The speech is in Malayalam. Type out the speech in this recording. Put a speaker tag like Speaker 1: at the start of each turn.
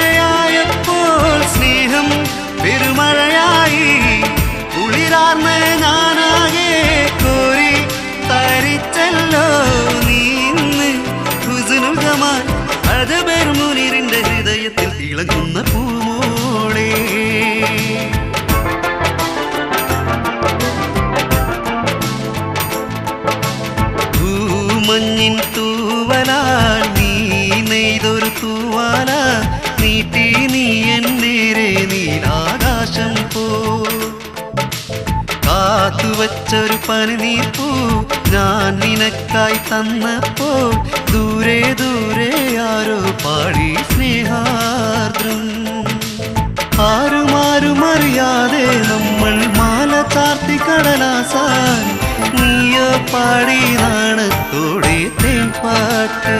Speaker 1: രാവേറെയായപ്പോൾ സ്നേഹം പെരുമഴയായി കുളിരാർന്ന ഞാനാകെ കോരി തരിച്ചല്ലോ നീ ഇന്ന് ഹുസ്നുൽഗമാൻ അജബർ മുനീറിന്റെ ഹൃദയത്തിൽ തിളങ്ങുന്ന പൂമോളെ പൂമഞ്ഞിൻ തൂവലാൽ നീ നെയ്തൊരു തൂവാല നീട്ടി നീ എന്നേരെ നീലാകാശം പോ കാത്തുവച്ചൊരു പനിനീർപ്പൂ ഞാൻ നിനക്കായി തന്നപ്പോൾ ദൂരെ ദൂരെ ആരോ പാടി സ്നേഹാർദ്രം ആരും അറിയാതെ നമ്മൾ മാല ചാർത്തി കടലാസാൻ നീയോ പാടി നാണത്തോടെ തേൻപാട്ട്